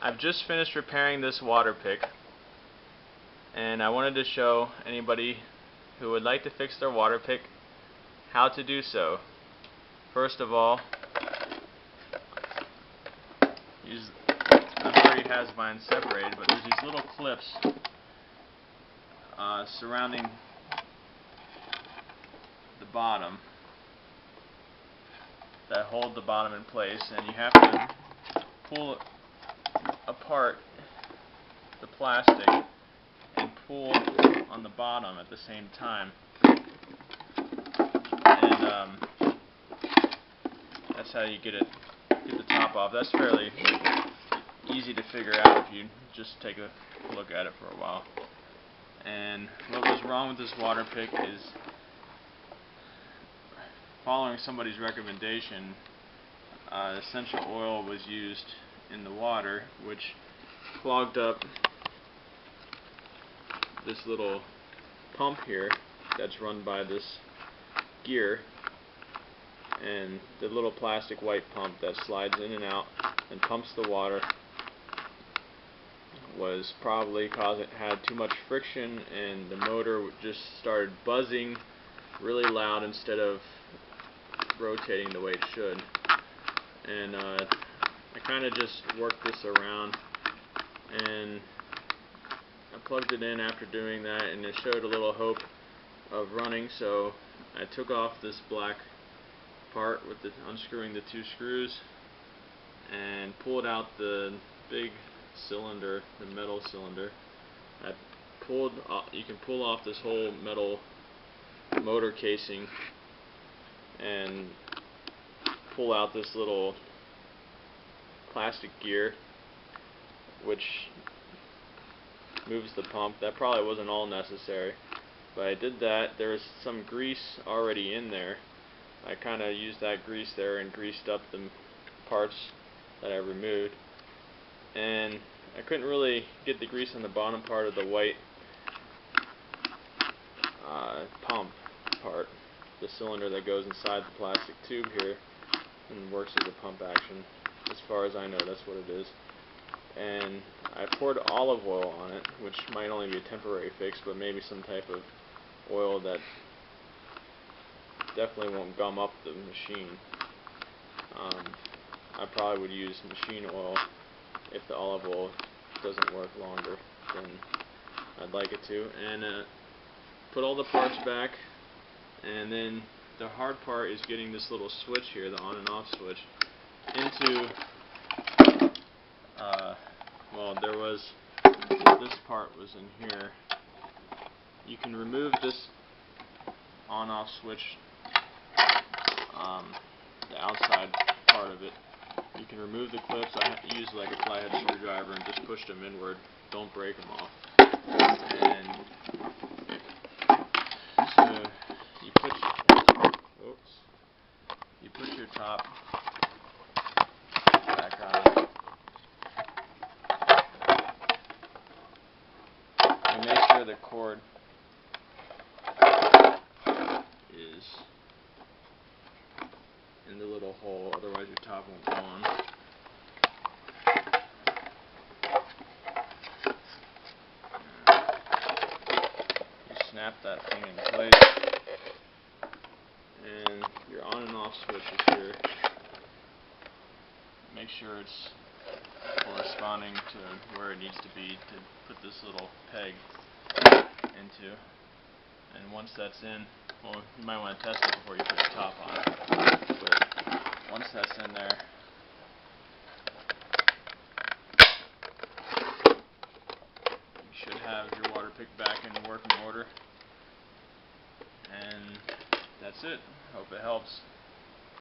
I've just finished repairing this water pick, and I wanted to show anybody who would like to fix their water pick how to do so. First of all, I've already has mine separated, but there's these little clips surrounding the bottom that hold the bottom in place, and you have to pull apart the plastic and pull on the bottom at the same time, and that's how you get the top off. That's fairly easy to figure out if you just take a look at it for a while. And what was wrong with this water pick is, following somebody's recommendation, essential oil was used in the water, which clogged up this little pump here that's run by this gear, and the little plastic white pump that slides in and out and pumps the water was probably had too much friction, and the motor just started buzzing really loud instead of rotating the way it should. And I kind of just worked this around, and I plugged it in after doing that, and it showed a little hope of running. So I took off this black part with unscrewing the two screws and pulled out the big cylinder, the metal cylinder. You can pull off this whole metal motor casing and pull out this little plastic gear which moves the pump. That probably wasn't all necessary, but I did that. There was some grease already in there. I kind of used that grease there and greased up the parts that I removed, and I couldn't really get the grease on the bottom part of the white pump part, the cylinder that goes inside the plastic tube here and works as a pump action. As far as I know, that's what it is. And I poured olive oil on it, which might only be a temporary fix, but maybe some type of oil that definitely won't gum up the machine. I probably would use machine oil if the olive oil doesn't work longer than I'd like it to. And put all the parts back, and then the hard part is getting this little switch here, the on and off switch, into well, this part was in here. You can remove this on-off switch, the outside part of it. You can remove the clips. I used like a flathead screwdriver and just pushed them inward. Don't break them off. And so you put your top back on, and make sure the cord is in the little hole, otherwise your top won't go on. You snap that thing in place, and your on and off switch is here. Make sure it's corresponding to where it needs to be to put this little peg into. And once that's in, well, you might want to test it before you put your top on. But once that's in there, you should have your water pick back in working order. And that's it. Hope it helps.